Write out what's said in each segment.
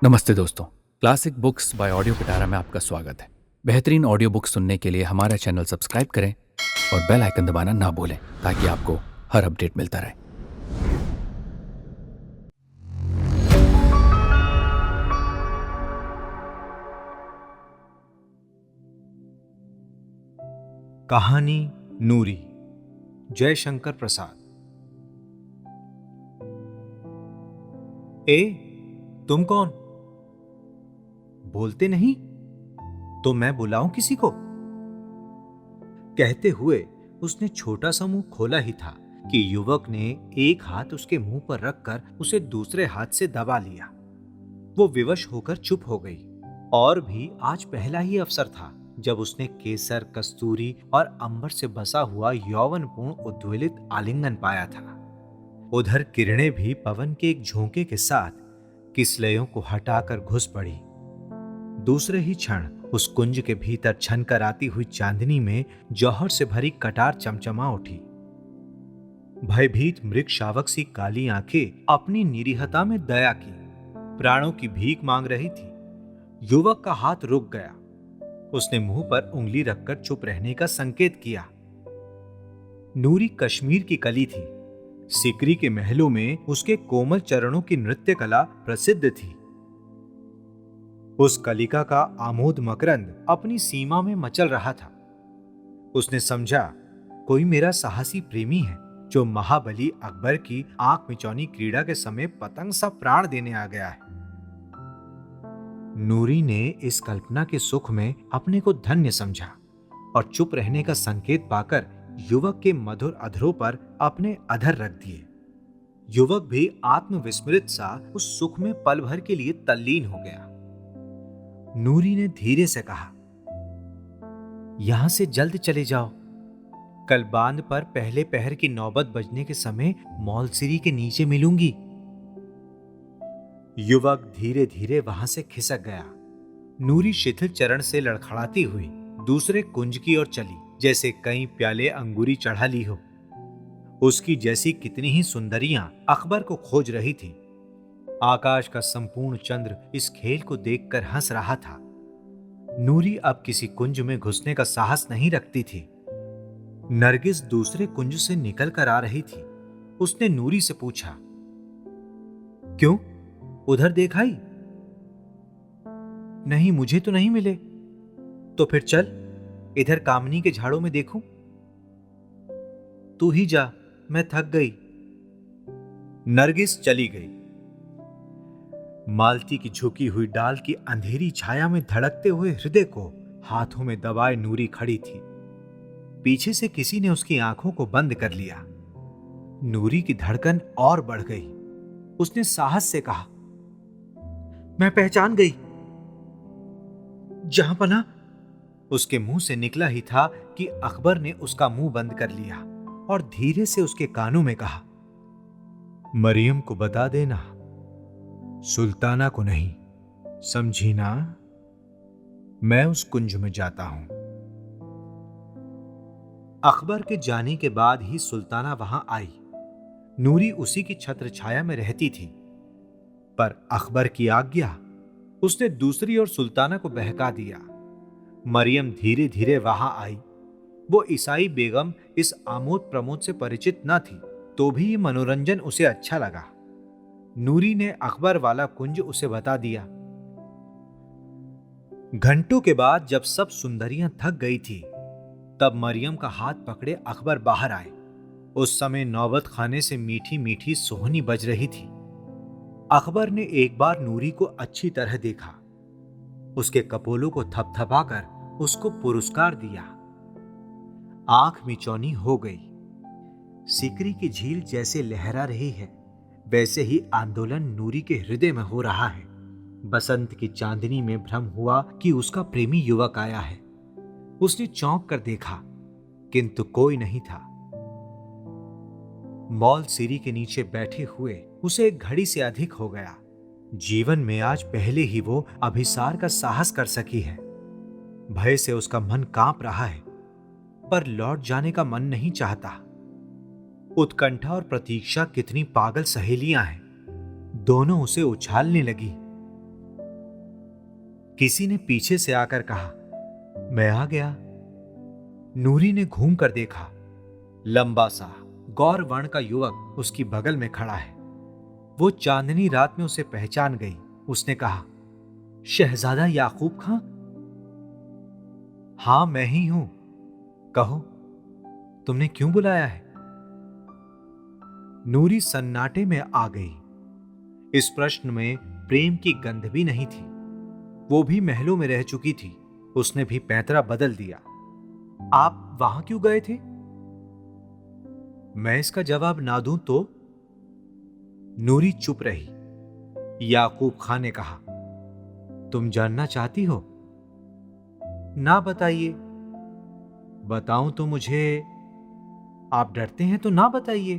नमस्ते दोस्तों। Classic books bye audio पिटारा में आपका स्वागत है। बेहतरीन ऑडियो बुक सुनने के लिए हमारा चैनल सब्सक्राइब करें और बेल आइकन दबाना ना भूलें ताकि आपको हर अपडेट मिलता रहे। कहानी नूरी, जयशंकर प्रसाद। ए, तुम कौन? बोलते नहीं तो मैं बुलाऊं किसी को? कहते हुए उसने छोटा सा मुंह खोला ही था कि युवक ने एक हाथ उसके मुंह पर रखकर उसे दूसरे हाथ से दबा लिया। वो विवश होकर चुप हो गई। और भी आज पहला ही अवसर था जब उसने केसर, कस्तूरी और अंबर से बसा हुआ यौवनपूर्ण उद्वेलित आलिंगन पाया था। उधर किरणें भी पवन के एक झोंके के साथ किसलयों को हटाकर घुस पड़ी। दूसरे ही क्षण उस कुंज के भीतर छनकर आती हुई चांदनी में जौहर से भरी कटार चमचमा उठी। भयभीत मृग शावक सी काली आंखें अपनी निरीहता में दया की प्राणों की भीख मांग रही थी। युवक का हाथ रुक गया। उसने मुंह पर उंगली रखकर चुप रहने का संकेत किया। नूरी कश्मीर की कली थी। सिकरी के महलों में उसके कोमल चरणों की नृत्य कला प्रसिद्ध थी। उस कलिका का आमोद मकरंद अपनी सीमा में मचल रहा था। उसने समझा, कोई मेरा साहसी प्रेमी है जो महाबली अकबर की आंख मिचौनी क्रीड़ा के समय पतंग सा प्राण देने आ गया है। नूरी ने इस कल्पना के सुख में अपने को धन्य समझा और चुप रहने का संकेत पाकर युवक के मधुर अधरों पर अपने अधर रख दिए। युवक भी आत्मविस्मृत सा उस सुख में पल भर के लिए तल्लीन हो गया। नूरी ने धीरे से कहा, यहां से जल्द चले जाओ। कल बांध पर पहले पहर की नौबत बजने के समय मौलसिरी के नीचे मिलूंगी। युवक धीरे धीरे वहां से खिसक गया। नूरी शिथिल चरण से लड़खड़ाती हुई दूसरे कुंज की ओर चली, जैसे कई प्याले अंगूरी चढ़ा ली हो। उसकी जैसी कितनी ही सुंदरियां अकबर को खोज रही थी। आकाश का संपूर्ण चंद्र इस खेल को देखकर हंस रहा था। नूरी अब किसी कुंज में घुसने का साहस नहीं रखती थी। नरगिस दूसरे कुंज से निकल कर आ रही थी। उसने नूरी से पूछा, क्यों, उधर देखाई? नहीं, मुझे तो नहीं मिले। तो फिर चल, इधर कामनी के झाड़ों में देखूं। तू ही जा, मैं थक गई। नरगिस चली गई। मालती की झुकी हुई डाल की अंधेरी छाया में धड़कते हुए हृदय को हाथों में दबाए नूरी खड़ी थी। पीछे से किसी ने उसकी आंखों को बंद कर लिया। नूरी की धड़कन और बढ़ गई। उसने साहस से कहा, मैं पहचान गई। जहांपना। उसके मुंह से निकला ही था कि अकबर ने उसका मुंह बंद कर लिया और धीरे से उसके कानों में कहा, मरियम को बता देना, सुल्ताना को नहीं, समझी ना? मैं उस कुंज में जाता हूं। अकबर के जाने के बाद ही सुल्ताना वहां आई। नूरी उसी की छत्र छाया में रहती थी, पर अकबर की आज्ञा, उसने दूसरी ओर सुल्ताना को बहका दिया। मरियम धीरे धीरे वहां आई। वो ईसाई बेगम इस आमोद प्रमोद से परिचित न थी, तो भी ये मनोरंजन उसे अच्छा लगा। नूरी ने अकबर वाला कुंज उसे बता दिया। घंटों के बाद जब सब सुंदरियां थक गई थी, तब मरियम का हाथ पकड़े अकबर बाहर आए। उस समय नौबत खाने से मीठी मीठी सोहनी बज रही थी। अकबर ने एक बार नूरी को अच्छी तरह देखा। उसके कपोलों को थपथपाकर उसको पुरस्कार दिया। आंख मिचौनी हो गई। सिकरी की झील जैसे लहरा रही है, वैसे ही आंदोलन नूरी के हृदय में हो रहा है। बसंत की चांदनी में भ्रम हुआ कि उसका प्रेमी युवक आया है। उसने चौंक कर देखा, किंतु कोई नहीं था। मौल सिरी के नीचे बैठे हुए उसे एक घड़ी से अधिक हो गया। जीवन में आज पहले ही वो अभिसार का साहस कर सकी है। भय से उसका मन कांप रहा है, पर लौट जाने का मन नहीं चाहता। उत्कंठा और प्रतीक्षा कितनी पागल सहेलियां हैं। दोनों उसे उछालने लगी। किसी ने पीछे से आकर कहा, मैं आ गया। नूरी ने घूम कर देखा। लंबा सा गौर वर्ण का युवक उसकी बगल में खड़ा है। वो चांदनी रात में उसे पहचान गई। उसने कहा, शहजादा याकूब खां? हां, मैं ही हूं। कहो, तुमने क्यों बुलाया है? नूरी सन्नाटे में आ गई। इस प्रश्न में प्रेम की गंध भी नहीं थी। वो भी महलों में रह चुकी थी। उसने भी पैंतरा बदल दिया। आप वहां क्यों गए थे? मैं इसका जवाब ना दूं तो? नूरी चुप रही। याकूब खां ने कहा, तुम जानना चाहती हो? ना बताइए। बताऊं तो मुझे? आप डरते हैं तो ना बताइए।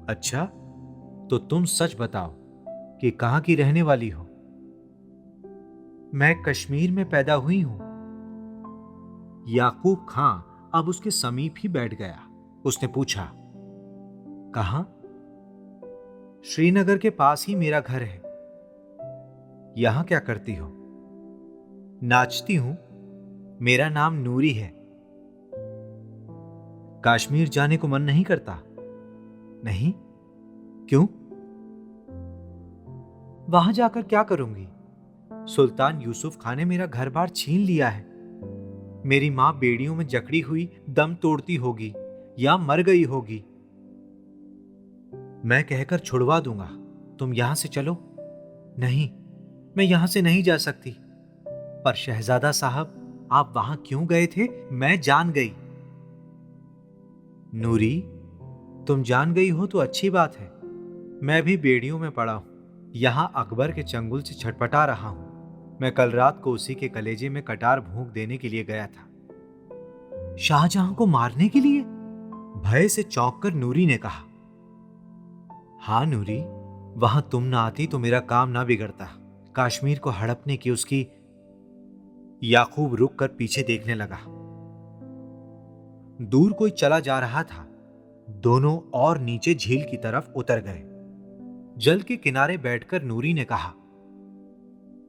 अच्छा, तो तुम सच बताओ कि कहां की रहने वाली हो? मैं कश्मीर में पैदा हुई हूं। याकूब खां अब उसके समीप ही बैठ गया। उसने पूछा, कहां? श्रीनगर के पास ही मेरा घर है। यहां क्या करती हो? नाचती हूं। मेरा नाम नूरी है। कश्मीर जाने को मन नहीं करता? नहीं। क्यों? वहां जाकर क्या करूंगी? सुल्तान यूसुफ खान ने मेरा घर बार छीन लिया है। मेरी मां बेड़ियों में जकड़ी हुई दम तोड़ती होगी या मर गई होगी। मैं कहकर छुड़वा दूंगा, तुम यहां से चलो। नहीं, मैं यहां से नहीं जा सकती। पर शहजादा साहब, आप वहां क्यों गए थे? मैं जान गई। नूरी, तुम जान गई हो तो अच्छी बात है। मैं भी बेड़ियों में पड़ा हूं। यहां अकबर के चंगुल से छटपटा रहा हूं। मैं कल रात को उसी के कलेजे में कटार भोंक देने के लिए गया था। शाहजहां को मारने के लिए? भय से चौंक कर नूरी ने कहा, हां नूरी, वहां तुम ना आती तो मेरा काम ना बिगड़ता। कश्मीर को हड़पने की उसकी। याकूब रुक कर पीछे देखने लगा। दूर कोई चला जा रहा था। दोनों और नीचे झील की तरफ उतर गए। जल के किनारे बैठकर नूरी ने कहा,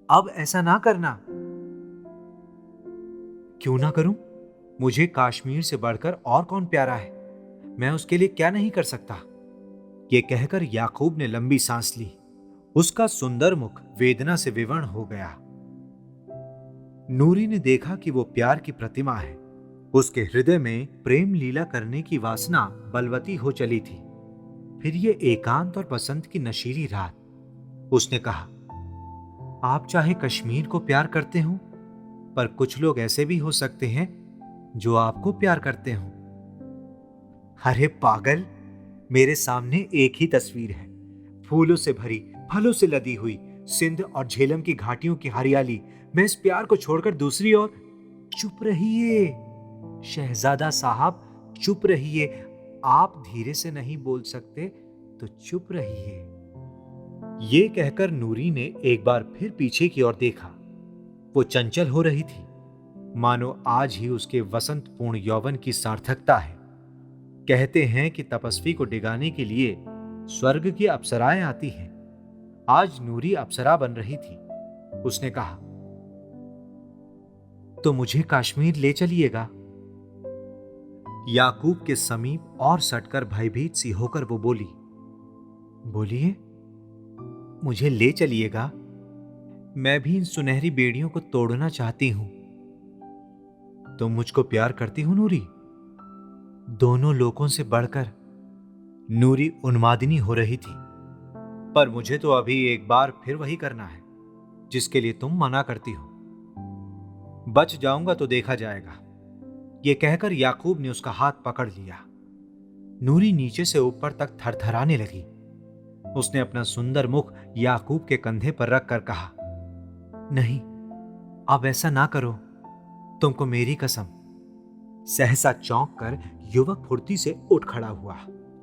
अब ऐसा ना करना। क्यों ना करूं? मुझे कश्मीर से बढ़कर और कौन प्यारा है? मैं उसके लिए क्या नहीं कर सकता? यह कहकर याकूब ने लंबी सांस ली। उसका सुंदर मुख वेदना से विवर्ण हो गया। नूरी ने देखा कि वो प्यार की प्रतिमा है। उसके हृदय में प्रेम लीला करने की वासना बलवती हो चली थी। फिर ये एकांत और बसंत की नशीली रात। उसने कहा, आप चाहे कश्मीर को प्यार करते हो, पर कुछ लोग ऐसे भी हो सकते हैं जो आपको प्यार करते हो। अरे पागल, मेरे सामने एक ही तस्वीर है। फूलों से भरी, फलों से लदी हुई सिंध और झेलम की घाटियों की हरियाली। मैं इस प्यार को छोड़कर दूसरी ओर। चुप रहिए शहजादा साहब, चुप रहिए। आप धीरे से नहीं बोल सकते तो चुप रहिए। ये कहकर नूरी ने एक बार फिर पीछे की ओर देखा। वो चंचल हो रही थी, मानो आज ही उसके वसंतपूर्ण यौवन की सार्थकता है। कहते हैं कि तपस्वी को डिगाने के लिए स्वर्ग की अप्सराएं आती हैं। आज नूरी अप्सरा बन रही थी। उसने कहा, तो मुझे कश्मीर ले चलिएगा। याकूब के समीप और सटकर भयभीत सी होकर वो बोली, बोलिए, मुझे ले चलिएगा। मैं भी इन सुनहरी बेड़ियों को तोड़ना चाहती हूं। तुम मुझको प्यार करती हो नूरी? दोनों लोगों से बढ़कर। नूरी उन्मादिनी हो रही थी। पर मुझे तो अभी एक बार फिर वही करना है जिसके लिए तुम मना करती हो। बच जाऊंगा तो देखा जाएगा। यह कहकर याकूब ने उसका हाथ पकड़ लिया। नूरी नीचे से ऊपर तक थरथराने लगी। उसने अपना सुंदर मुख याकूब के कंधे पर रखकर कहा, नहीं, अब ऐसा ना करो, तुमको मेरी कसम। सहसा चौंक कर युवक फुर्ती से उठ खड़ा हुआ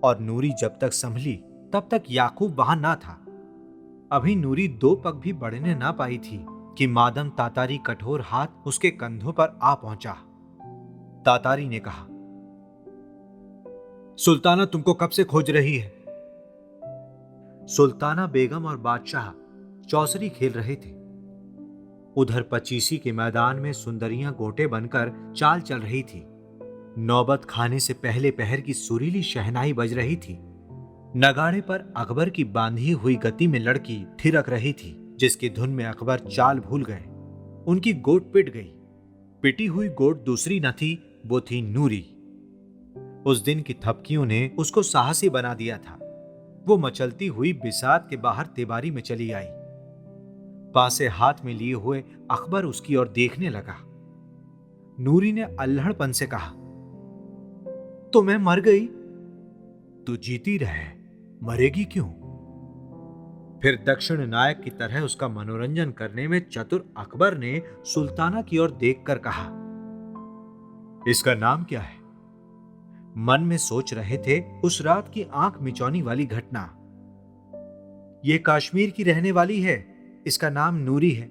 और नूरी जब तक संभली तब तक याकूब वहां ना था। अभी नूरी 2 पग भी बढ़ने ना पाई थी कि मादम तातारी कठोर हाथ उसके कंधों पर आ पहुंचा। तातारी ने कहा, सुल्ताना तुमको कब से खोज रही है। सुल्ताना बेगम और बादशाह चौसरी खेल रहे थे। उधर पचीसी के मैदान में सुंदरियां गोटे बनकर चाल चल रही थी। नौबत खाने से पहले पहर की सुरीली शहनाई बज रही थी। नगाड़े पर अकबर की बांधी हुई गति में लड़की थिरक रही थी, जिसकी धुन में अकबर चाल भूल गए। उनकी गोट पिट गई। पिटी हुई गोट दूसरी न थी, वो थी नूरी। उस दिन की थपकियों ने उसको साहसी बना दिया था। वो मचलती हुई बिसात के बाहर तिबारी में चली आई। पासे हाथ में लिए हुए अकबर उसकी ओर देखने लगा। नूरी ने अल्हड़पन से कहा, तो मैं मर गई? तू जीती रहे, मरेगी क्यों? फिर दक्षिण नायक की तरह उसका मनोरंजन करने में चतुर अकबर ने सुल्ताना की ओर देखकर कहा, इसका नाम क्या है? मन में सोच रहे थे उस रात की आंख मिचौनी वाली घटना। यह कश्मीर की रहने वाली है, इसका नाम नूरी है,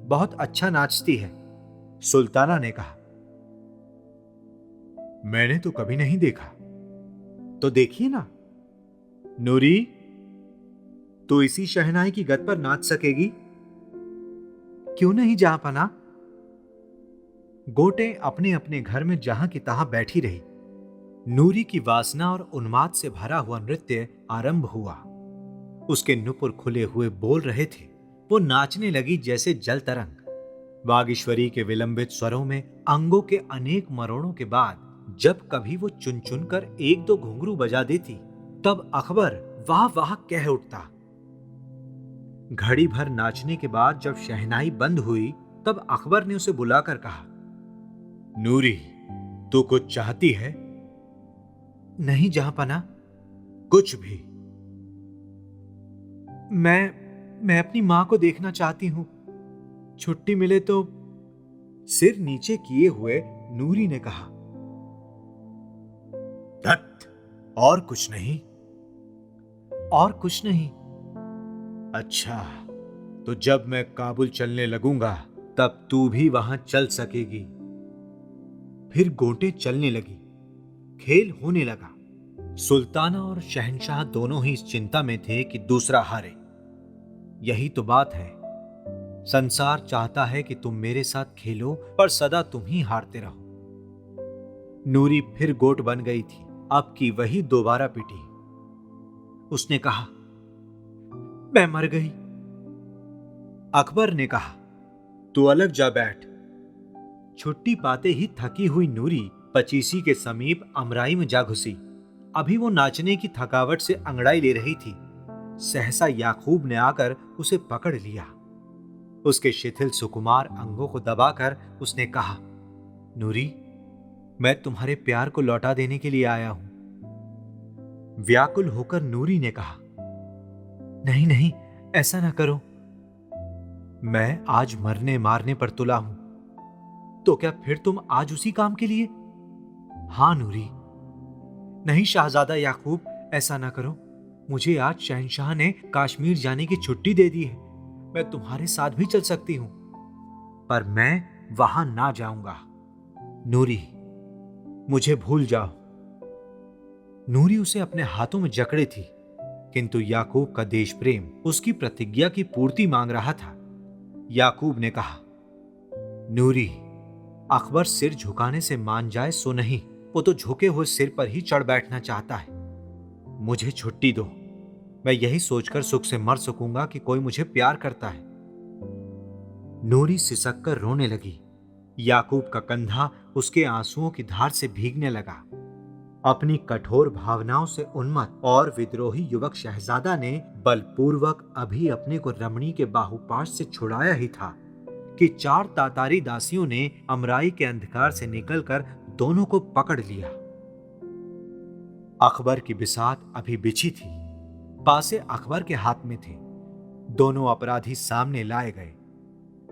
बहुत अच्छा नाचती है, सुल्ताना ने कहा। मैंने तो कभी नहीं देखा। तो देखिए ना। नूरी, तो इसी शहनाई की गत पर नाच सकेगी? क्यों नहीं जहांपना। गोटे अपने अपने घर में जहां की तहां बैठी रही। नूरी की वासना और उन्माद से भरा हुआ नृत्य आरंभ हुआ। उसके नुपुर खुले हुए बोल रहे थे। वो नाचने लगी जैसे जल तरंग। वागीश्वरी के विलंबित स्वरों में अंगों के अनेक मरोड़ों के बाद जब कभी वो चुन चुन कर एक दो घुंघरू बजा देती, तब अकबर वाह वाह कह उठता। घड़ी भर नाचने के बाद जब शहनाई बंद हुई, तब अकबर ने उसे बुलाकर कहा, नूरी, तू कुछ चाहती है? नहीं जहांपना, कुछ भी। मैं अपनी मां को देखना चाहती हूं। छुट्टी मिले तो। सिर नीचे किए हुए नूरी ने कहा, दत्त, और कुछ नहीं? और कुछ नहीं। अच्छा, तो जब मैं काबुल चलने लगूंगा तब तू भी वहां चल सकेगी। फिर गोटे चलने लगी। खेल होने लगा। सुल्ताना और शहंशाह दोनों ही इस चिंता में थे कि दूसरा हारे। यही तो बात है। संसार चाहता है कि तुम मेरे साथ खेलो, पर सदा तुम ही हारते रहो। नूरी फिर गोट बन गई थी। अब की वही दोबारा पिटी। उसने कहा, मैं मर गई। अकबर ने कहा, तू अलग जा बैठ। छुट्टी पाते ही थकी हुई नूरी पचीसी के समीप अमराई में जा घुसी। अभी वो नाचने की थकावट से अंगड़ाई ले रही थी। सहसा याकूब ने आकर उसे पकड़ लिया। उसके शिथिल सुकुमार अंगों को दबाकर उसने कहा, नूरी, मैं तुम्हारे प्यार को लौटा देने के लिए आया हूं। व्याकुल होकर नूरी ने कहा, नहीं नहीं, ऐसा ना करो। मैं आज मरने मारने पर तुला हूं। तो क्या फिर तुम आज उसी काम के लिए? हां नूरी। नहीं शाहजादा याकूब, ऐसा ना करो। मुझे आज शहंशाह ने कश्मीर जाने की छुट्टी दे दी है। मैं तुम्हारे साथ भी चल सकती हूं, पर मैं वहां ना जाऊंगा। नूरी, मुझे भूल जाओ। नूरी उसे अपने हाथों में जकड़े थी, किंतु याकूब का देश प्रेम उसकी प्रतिज्ञा की पूर्ति मांग रहा था। याकूब ने कहा, नूरी, अकबर सिर झुकाने से मान जाए सो नहीं, वो तो झुके हुए सिर पर ही चढ़ बैठना चाहता है। मुझे छुट्टी दो। मैं यही सोचकर सुख से मर सकूंगा कि कोई मुझे प्यार करता है। नूरी सिसक कर रोने लगी। याकूब का कंधा उसके आंसुओं की धार से भीगने लगा। अपनी कठोर भावनाओं से उन्मत्त और विद्रोही युवक शहजादा ने बलपूर्वक अभी अपने को रमणी के बाहुपाश से छुड़ाया ही था कि चार तातारी दासियों ने अमराई के अंधकार से निकलकर दोनों को पकड़ लिया। अकबर की बिसात अभी बिछी थी। पासे अकबर के हाथ में थे। दोनों अपराधी सामने लाए गए।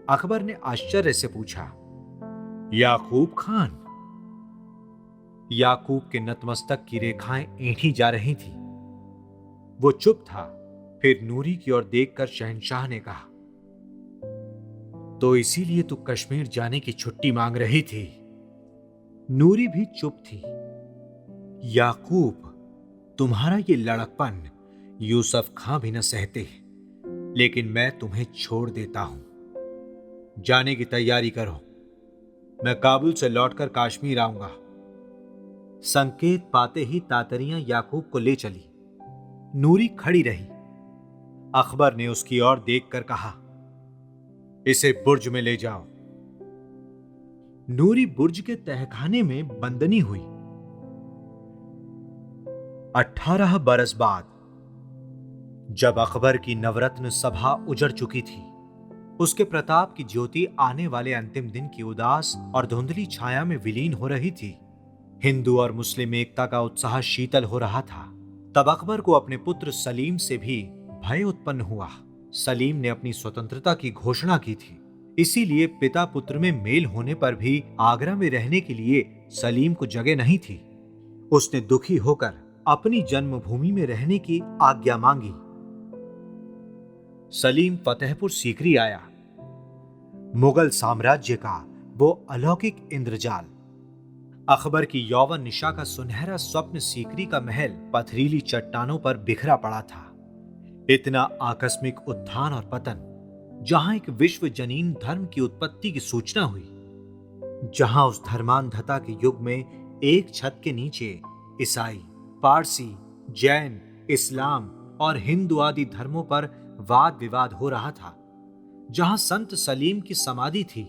अकबर ने आश्चर्य से पूछा, याकूब खान? याकूब के नतमस्तक की रेखाएं ऐंठी जा रही थी। वो चुप था। फिर नूरी की ओर देखकर शहंशाह ने कहा, तो इसीलिए तू कश्मीर जाने की छुट्टी मांग रही थी? नूरी भी चुप थी। याकूब, तुम्हारा ये लड़कपन यूसुफ खां भी न सहते, लेकिन मैं तुम्हें छोड़ देता हूं। जाने की तैयारी करो, मैं काबुल से लौटकर कश्मीर आऊंगा। संकेत पाते ही तातरियां याकूब को ले चली। नूरी खड़ी रही। अकबर ने उसकी ओर देखकर कहा, इसे बुर्ज में ले जाओ। नूरी बुर्ज के तहखाने में बंदनी हुई। 18 बरस बाद जब अकबर की नवरत्न सभा उजड़ चुकी थी, उसके प्रताप की ज्योति आने वाले अंतिम दिन की उदास और धुंधली छाया में विलीन हो रही थी, हिंदू और मुस्लिम एकता का उत्साह शीतल हो रहा था, तब अकबर को अपने पुत्र सलीम से भी भय उत्पन्न हुआ। सलीम ने अपनी स्वतंत्रता की घोषणा की थी, इसीलिए पिता पुत्र में मेल होने पर भी आगरा में रहने के लिए सलीम को जगह नहीं थी। उसने दुखी होकर अपनी जन्मभूमि में रहने की आज्ञा मांगी। सलीम फतेहपुर सीकरी आया। मुगल साम्राज्य का वो अलौकिक इंद्रजाल, अकबर की यौवन निशा का सुनहरा स्वप्न सीकरी का महल पथरीली चट्टानों पर बिखरा पड़ा था। इतना आकस्मिक उत्थान और पतन, जहां एक विश्व जनीन धर्म की उत्पत्ति की सूचना हुई, जहां उस धर्मांधता के युग में एक छत के नीचे ईसाई, पारसी, जैन, इस्लाम और हिंदू आदि धर्मों पर वाद विवाद हो रहा था, जहां संत सलीम की समाधि थी,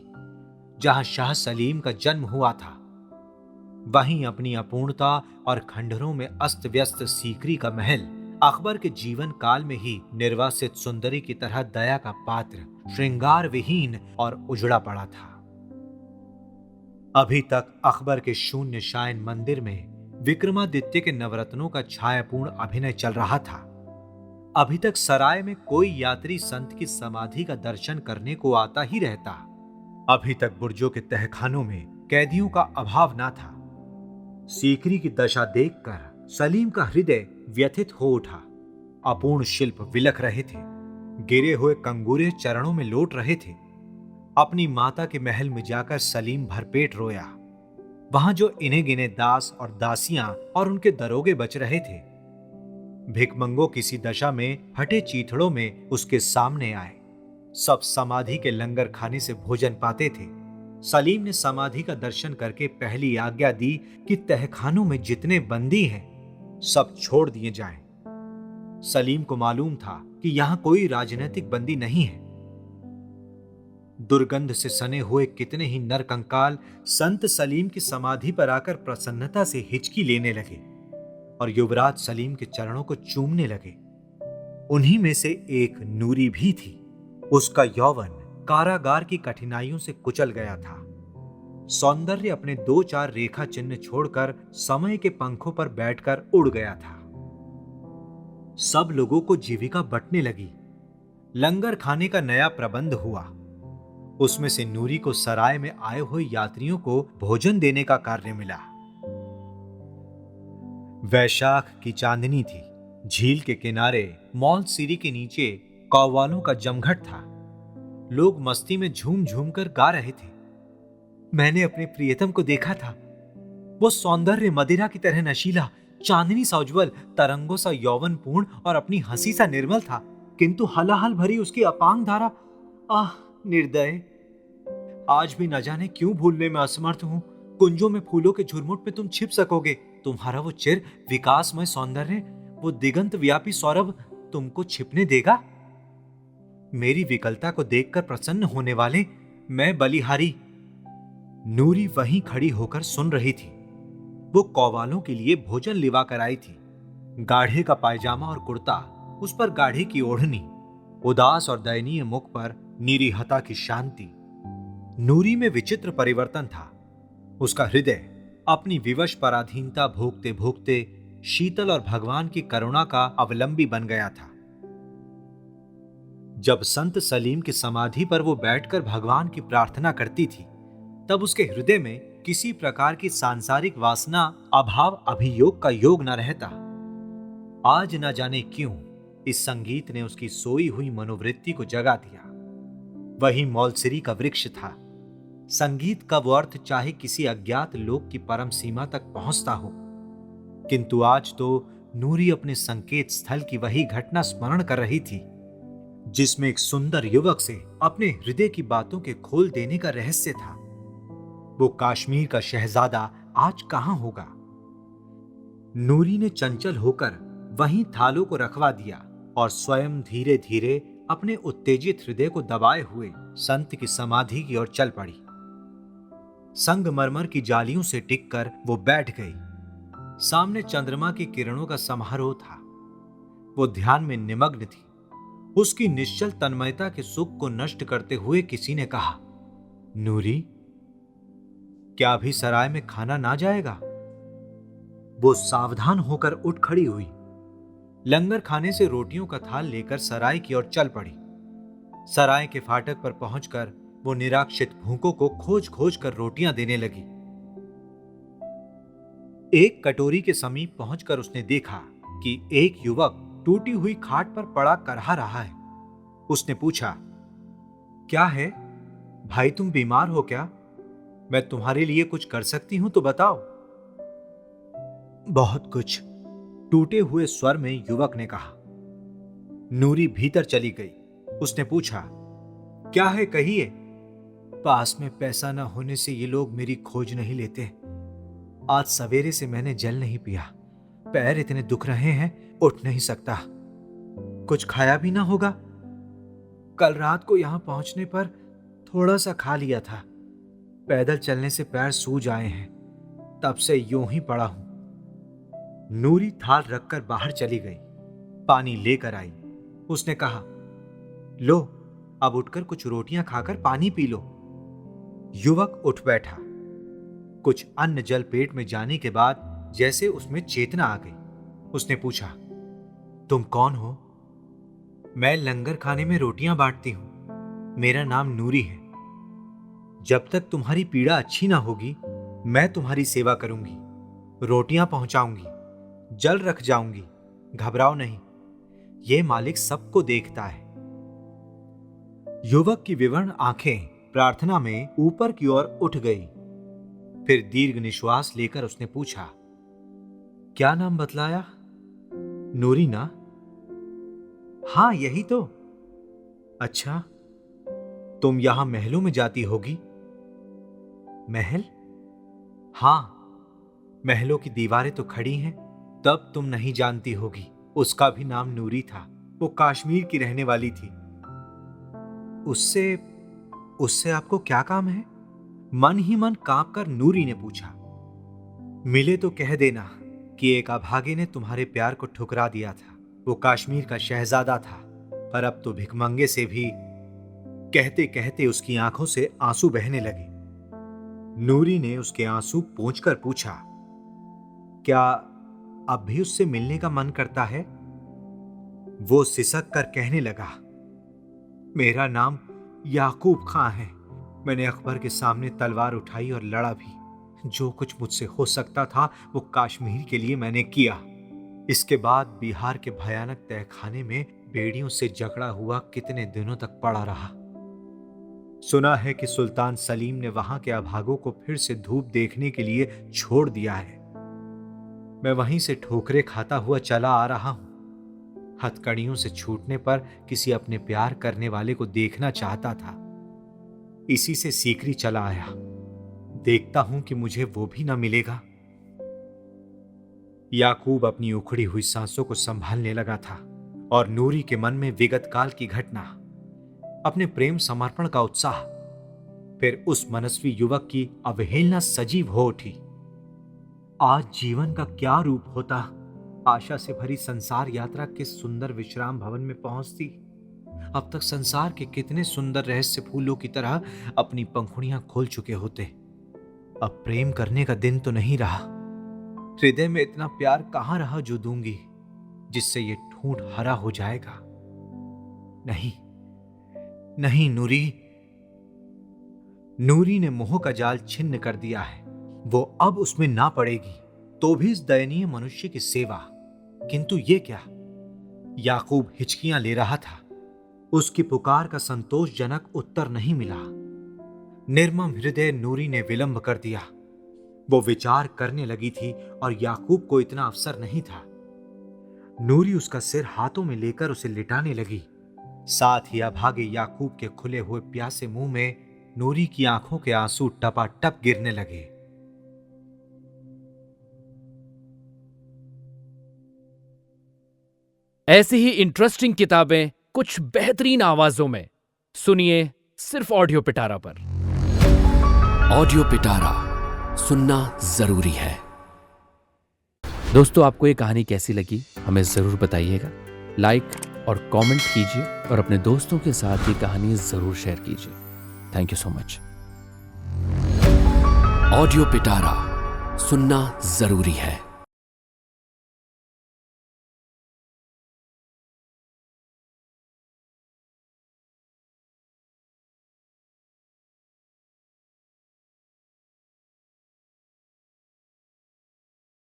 जहां शाह सलीम का जन्म हुआ था, वहीं अपनी अपूर्णता और खंडहरों में अस्त व्यस्त सीकरी का महल अकबर के जीवन काल में ही निर्वासित सुंदरी की तरह दया का पात्र, श्रृंगार विहीन और उजड़ा पड़ा था। अभी तक अकबर के शून्य शायन मंदिर में विक्रमादित्य के नवरत्नों का छायापूर्ण अभिनय चल रहा था। अभी तक सराय में कोई यात्री संत की समाधि का दर्शन करने को आता ही रहता। अभी तक बुर्जों के तहखानों में कैदियों का अभाव ना था। सीकरी की दशा देखकर सलीम का हृदय व्यथित हो उठा। अपूर्ण शिल्प विलख रहे थे, गिरे हुए कंगूरे चरणों में लौट रहे थे। अपनी माता के महल में जाकर सलीम भरपेट रोया। वहां जो इन्हें गिने दास और दासियां और उनके दरोगे बच रहे थे, भिकमंगो किसी दशा में फटे चीथड़ों में उसके सामने आए। सब समाधि के लंगर खाने से भोजन पाते थे। सलीम ने समाधि का दर्शन करके पहली आज्ञा दी कि तहखानों में जितने बंदी हैं सब छोड़ दिए जाएं। सलीम को मालूम था कि यहां कोई राजनीतिक बंदी नहीं है। दुर्गंध से सने हुए कितने ही नरकंकाल संत सलीम की समाधि पर आकर प्रसन्नता से हिचकी लेने लगे और युवराज सलीम के चरणों को चूमने लगे। उन्हीं में से एक नूरी भी थी। उसका यौवन कारागार की कठिनाइयों से कुचल गया था। सौंदर्य अपने 2-4 रेखा चिन्ह छोड़कर समय के पंखों पर बैठकर उड़ गया था। सब लोगों को जीविका बंटने लगी। लंगर खाने का नया प्रबंध हुआ। उसमें से नूरी को सराय में आए हुए यात्रियों को भोजन देने का कार्य मिला। वैशाख की चांदनी थी। झील के किनारे मॉल सीरी के नीचे कौवालों का जमघट था। लोग मस्ती में झूम झूम कर गा रहे थे। मैंने अपने प्रियतम को देखा था। वो सौंदर्य मदिरा की तरह नशीला, चांदनी सा उज्ज्वल, तरंगों सा यौवनपूर्ण और अपनी हंसी सा निर्मल था, किंतु हलाहल भरी उसकी अपांग धारा, आह निर्दय! आज भी न जाने क्यों भूलने में असमर्थ हूं। कुंजों में फूलों के झुरमुट में तुम छिप सकोगे। तुम्हारा वो चिर विकासमय सौंदर्य, वो दिगंत व्यापी सौरभ तुमको छिपने देगा? मेरी विकलता को देखकर प्रसन्न होने वाले मैं बलिहारी। नूरी वहीं खड़ी होकर सुन रही थी। वो कौवालों के लिए भोजन लिवा कर आई थी। गाढ़े का पायजामा और कुर्ता, उस पर गाढ़े की ओढ़नी, उदास और दयनीय मुख पर निरीहता की शांति। नूरी में विचित्र परिवर्तन था। उसका हृदय अपनी विवश पराधीनता भोगते भोगते शीतल और भगवान की करुणा का अवलंबी बन गया था। जब संत सलीम की समाधि पर वो बैठकर भगवान की प्रार्थना करती थी, तब उसके हृदय में किसी प्रकार की सांसारिक वासना, अभाव, अभियोग का योग न रहता। आज न जाने क्यों इस संगीत ने उसकी सोई हुई मनोवृत्ति को जगा दिया। वही मौलसिरी का वृक्ष था। संगीत का वो अर्थ चाहे किसी अज्ञात लोक की परम सीमा तक पहुंचता हो, किंतु आज तो नूरी अपने संकेत स्थल की वही घटना स्मरण कर रही थी, जिसमें एक सुंदर युवक से अपने हृदय की बातों के खोल देने का रहस्य था। वो कश्मीर का शहजादा आज कहां होगा? नूरी ने चंचल होकर वहीं थालों को रखवा दिया और स्वयं धीरे धीरे अपने उत्तेजित हृदय को दबाए हुए संत की समाधि की ओर चल पड़ी। संगमरमर की जालियों से टिककर वो बैठ गई। सामने चंद्रमा की किरणों का समारोह था। वो ध्यान में निमग्न थी। उसकी निश्चल तन्मयता के सुख को नष्ट करते हुए किसी ने कहा, नूरी, क्या अभी सराय में खाना ना जाएगा? वो सावधान होकर उठ खड़ी हुई। लंगर खाने से रोटियों का थाल लेकर सराय की ओर चल पड़ी। सराय के फाटक पर पहुंचकर वो निराक्षित भूखों को खोज खोज कर रोटियां देने लगी। एक कटोरी के समीप पहुंचकर उसने देखा कि एक युवक टूटी हुई खाट पर पड़ा करहा रहा है। उसने पूछा, क्या है भाई, तुम बीमार हो क्या? मैं तुम्हारे लिए कुछ कर सकती हूं तो बताओ। बहुत कुछ, टूटे हुए स्वर में युवक ने कहा। नूरी भीतर चली गई। उसने पूछा, क्या है, कहिए। पास में पैसा न होने से ये लोग मेरी खोज नहीं लेते। आज सवेरे से मैंने जल नहीं पिया। पैर इतने दुख रहे हैं, उठ नहीं सकता। कुछ खाया भी ना होगा। कल रात को यहां पहुंचने पर थोड़ा सा खा लिया था। पैदल चलने से पैर सूज आए हैं, तब से यूं ही पड़ा हूं। नूरी थाल रखकर बाहर चली गई। पानी लेकर आई। उसने कहा, लो, अब उठकर कुछ रोटियां खाकर पानी पी लो। युवक उठ बैठा। कुछ अन्न जल पेट में जाने के बाद जैसे उसमें चेतना आ गई। उसने पूछा, तुम कौन हो? मैं लंगर खाने में रोटियां बांटती हूं। मेरा नाम नूरी है। जब तक तुम्हारी पीड़ा अच्छी ना होगी, मैं तुम्हारी सेवा करूंगी, रोटियां पहुंचाऊंगी, जल रख जाऊंगी। घबराओ नहीं, यह मालिक सबको देखता है। युवक की विवर्ण आंखें प्रार्थना में ऊपर की ओर उठ गई। फिर दीर्घ निश्वास लेकर उसने पूछा, क्या नाम बतलाया? नूरी ना? हां, यही तो। अच्छा, तुम यहां महलों में जाती होगी? महल? हां, महलों की दीवारें तो खड़ी हैं। तब तुम नहीं जानती होगी, उसका भी नाम नूरी था। वो कश्मीर की रहने वाली थी। उससे उससे आपको क्या काम है? मन ही मन कांपकर नूरी ने पूछा। मिले तो कह देना कि एक अभागे ने तुम्हारे प्यार को ठुकरा दिया था। वो कश्मीर का शहजादा था, पर अब तो भिखमंगे से भी। कहते कहते उसकी आंखों से आंसू बहने लगे। नूरी ने उसके आंसू पोंछकर पूछा, क्या अब भी उससे मिलने का मन करता है? वो सिसक कर कहने लगा, मेरा नाम याकूब खां है। मैंने अकबर के सामने तलवार उठाई और लड़ा भी। जो कुछ मुझसे हो सकता था वो कश्मीर के लिए मैंने किया। इसके बाद बिहार के भयानक तहखाने में बेड़ियों से जकड़ा हुआ कितने दिनों तक पड़ा रहा। सुना है कि सुल्तान सलीम ने वहां के अभागों को फिर से धूप देखने के लिए छोड़ दिया है। मैं वहीं से ठोकरे खाता हुआ चला आ रहा हूं। हथकड़ियों से छूटने पर किसी अपने प्यार करने वाले को देखना चाहता था। इसी से सीकरी चला आया। देखता हूं कि मुझे वो भी ना मिलेगा। याकूब अपनी उखड़ी हुई सांसों को संभालने लगा था और नूरी के मन में विगत काल की घटना, अपने प्रेम समर्पण का उत्साह, फिर उस मनस्वी युवक की अवहेलना सजीव हो उठी। आज जीवन का क्या रूप होता? आशा से भरी संसार यात्रा किस सुंदर विश्राम भवन में पहुंचती। अब तक संसार के कितने सुंदर रहस्य फूलों की तरह अपनी पंखुड़ियां खोल चुके होते। अब प्रेम करने का दिन तो नहीं रहा। हृदय में इतना प्यार कहां रहा जो दूंगी, जिससे ये ठूंठ हरा हो जाएगा। नहीं नहीं, नूरी ने मोह का जाल छिन्न कर दिया है। वो अब उसमें ना पड़ेगी, तो भी इस दयनीय मनुष्य की सेवा। किंतु ये क्या? याकूब हिचकियां ले रहा था। उसकी पुकार का संतोषजनक उत्तर नहीं मिला। निर्मम हृदय नूरी ने विलंब कर दिया। वो विचार करने लगी थी और याकूब को इतना अवसर नहीं था। नूरी उसका सिर हाथों में लेकर उसे लिटाने लगी। साथ ही अभागे याकूब के खुले हुए प्यासे मुंह में नूरी की आंखों के आंसू टपाटप गिरने लगे। ऐसी ही इंटरेस्टिंग किताबें कुछ बेहतरीन आवाजों में सुनिए सिर्फ ऑडियो पिटारा पर। ऑडियो पिटारा सुनना जरूरी है। दोस्तों, आपको ये कहानी कैसी लगी हमें जरूर बताइएगा। लाइक और कमेंट कीजिए और अपने दोस्तों के साथ ये कहानी जरूर शेयर कीजिए। Thank you so much. Audio पिटारा सुनना जरूरी है।